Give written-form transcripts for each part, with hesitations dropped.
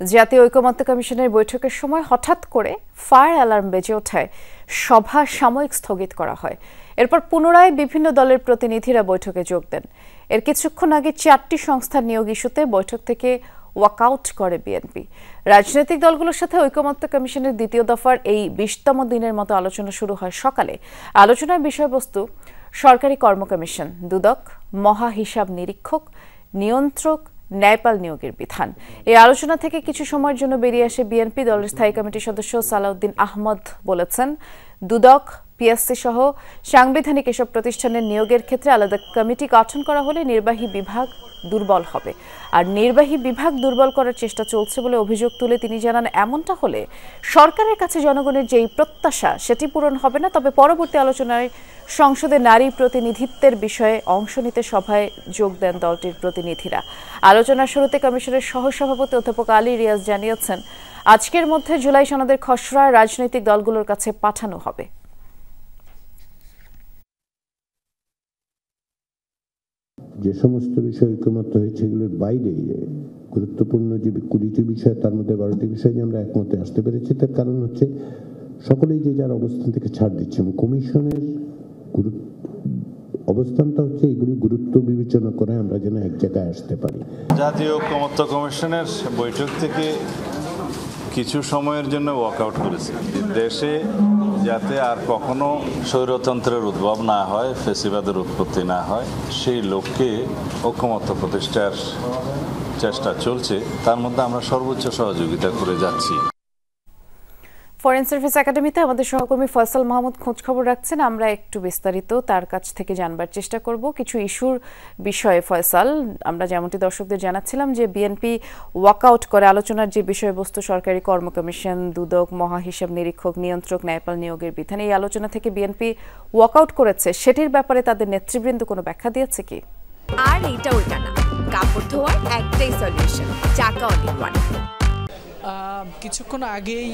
জাতীয় ঐকমত্য কমিশনের বৈঠকের সময় হঠাৎ করে ফায়ার অ্যালার্ম বেজে ওঠায় সভা সাময়িক স্থগিত করা হয়। এরপর পুনরায় বিভিন্ন দলের প্রতিনিধিরা বৈঠকে যোগ দেন। এর কিছুক্ষণ আগে 4টি সংস্থার নিয়োগ ইস্যুতে বৈঠক থেকে ওয়াকআউট করে বিএনপি। রাজনৈতিক দলগুলোর সাথে ঐকমত্য কমিশনের দ্বিতীয় দফার এই 20তম দিনের মতো আলোচনা শুরু হয় সকালে। আলোচনার বিষয়বস্তু সরকারি কর্ম কমিশন, দুদক, মহা হিসাব নিরীক্ষক, নিয়ন্ত্রক, ন্যায়পাল নিয়োগের বিধান। এই আলোচনা থেকে কিছু সময়ের জন্য বেরিয়ে আসে বিএনপি। দলের স্থায়ী কমিটির সদস্য সালাউদ্দিন আহমদ বলেছেন, দুদক, পিএসসি সহ সাংবিধানিক এসব প্রতিষ্ঠানের নিয়োগের ক্ষেত্রে আলাদা কমিটি গঠন করা হলে নির্বাহী বিভাগ দুর্বল হবে। আর নির্বাহী বিভাগ দুর্বল করার চেষ্টা চলছে বলে অভিযোগ তুলে তিনি জানান, এমনটা হলে সরকারের কাছে জনগণের যেই প্রত্যাশা সেটি পূরণ হবে না। তবে পরবর্তী আলোচনায় সংসদে নারী প্রতিনিধিত্বের বিষয়ে অংশ নিতে সভায় যোগ দেন দলটির প্রতিনিধিরা। আলোচনার শুরুতে কমিশনের সহসভাপতি অধ্যাপক আলী রিয়াজ জানিয়েছেন, আজকের মধ্যে জুলাই সনদের খসড়া রাজনৈতিক দলগুলোর কাছে পাঠানো হবে। যে সমস্ত বিষয় ঐকমত্য হয়েছে এগুলোর বাইরে গুরুত্বপূর্ণ যে 20টি বিষয়, তার মধ্যে 12টি বিষয় যে আমরা একমতে আসতে পেরেছি, তার কারণ হচ্ছে সকলেই যে যার অবস্থান থেকে ছাড় দিচ্ছে এবং কমিশনের অবস্থানটা হচ্ছে এগুলি গুরুত্ব বিবেচনা করে আমরা যেন এক জায়গায় আসতে পারি। জাতীয় ঐকমত্য কমিশনের বৈঠক থেকে কিছু সময়ের জন্য ওয়াকআউট করেছে, দেশে যাতে আর কখনো স্বৈরতন্ত্রের উদ্ভব না হয়, ফ্যাসিবাদের উৎপত্তি না হয়, সেই লক্ষ্যে ঐকমত্য প্রতিষ্ঠার চেষ্টা চলছে। তার মধ্যে আমরা সর্বোচ্চ সহযোগিতা করে যাচ্ছি। ফরেন সার্ভিস একাডেমিতে আমাদের সহকর্মী ফয়সাল মাহমুদ খোঁজ খবর রাখছেন। আমরা একটু বিস্তারিত তার কাছ থেকে জানবার চেষ্টা করব কিছু ইস্যুর বিষয়ে। ফয়সাল, আমরা যেমনটি দর্শকদের জানাচ্ছিলাম যে বিএনপি ওয়াকআউট করে আলোচনার যে বিষয়বস্তু সরকারি কর্ম কমিশন, দুদক, মহা হিসাব নিরীক্ষক, নিয়ন্ত্রক, ন্যায়পাল নিয়োগের বিধান, এই আলোচনা থেকে বিএনপি ওয়াকআউট করেছে, সেটির ব্যাপারে তাদের নেতৃবৃন্দ কোনো ব্যাখ্যা দিয়েছে কি? আর এইটা ওইটা না, কাপড় ধোয়ার একটাই সলিউশন, চাকা অনেক ওয়ান। কিছুক্ষণ আগেই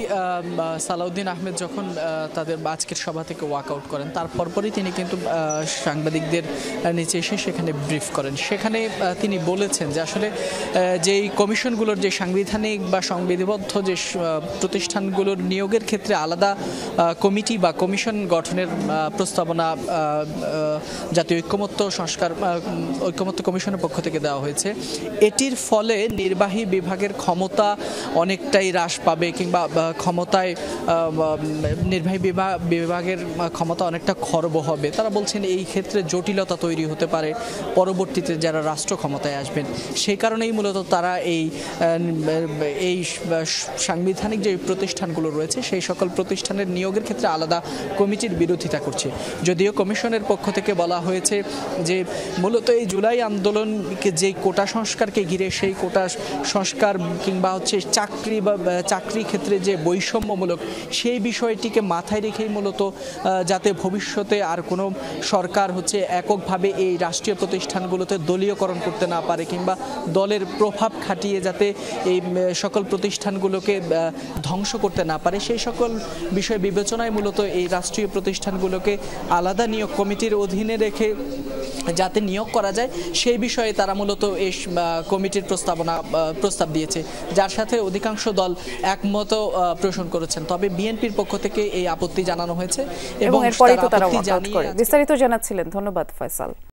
সালাউদ্দিন আহমেদ যখন তাদের আজকের সভা থেকে ওয়াকআউট করেন, তার পরপরই তিনি কিন্তু সাংবাদিকদের নিচে এসে সেখানে ব্রিফ করেন। সেখানে তিনি বলেছেন যে আসলে যেই কমিশনগুলোর যে সাংবিধানিক বা সংবিধিবদ্ধ যে প্রতিষ্ঠানগুলোর নিয়োগের ক্ষেত্রে আলাদা কমিটি বা কমিশন গঠনের প্রস্তাবনা জাতীয় ঐকমত্য কমিশনের পক্ষ থেকে দেওয়া হয়েছে, এটির ফলে নির্বাহী বিভাগের ক্ষমতা অনেকটাই হ্রাস পাবে কিংবা ক্ষমতায় নির্বাহী বিভাগের ক্ষমতা অনেকটা খর্ব হবে। তারা বলছেন এই ক্ষেত্রে জটিলতা তৈরি হতে পারে পরবর্তীতে যারা রাষ্ট্র ক্ষমতায় আসবেন। সেই কারণেই মূলত তারা এই সাংবিধানিক যে প্রতিষ্ঠানগুলো রয়েছে সেই সকল প্রতিষ্ঠানের নিয়োগের ক্ষেত্রে আলাদা কমিটির বিরোধিতা করছে। যদিও কমিশনের পক্ষ থেকে বলা হয়েছে যে মূলত এই জুলাই আন্দোলনকে যে কোটা সংস্কারকে ঘিরে, সেই কোটা সংস্কার কিংবা হচ্ছে চাকরি ক্ষেত্রে যে বৈষম্যমূলক, সেই বিষয়টিকে মাথায় রেখেই মূলত যাতে ভবিষ্যতে আর কোনো সরকার হচ্ছে এককভাবে এই রাষ্ট্রীয় প্রতিষ্ঠানগুলোতে দলীয়করণ করতে না পারে কিংবা দলের প্রভাব খাটিয়ে যাতে এই সকল প্রতিষ্ঠানগুলোকে ধ্বংস করতে না পারে, সেই সকল বিষয় বিবেচনায় মূলত এই রাষ্ট্রীয় প্রতিষ্ঠানগুলোকে আলাদা নিয়োগ কমিটির অধীনে রেখে যাতে নিয়োগ করা যায়, সেই বিষয়ে তারা মূলত এই কমিটির প্রস্তাব দিয়েছে, যার সাথে অধিকাংশ দল একমত পোষণ করেছেন। তবে বিএনপির পক্ষ থেকে এই আপত্তি জানানো হয়েছে এবং এরপরেই তো তারা ওয়াকআউট করে। বিস্তারিত জানাচ্ছিলেন, ধন্যবাদ ফয়সাল।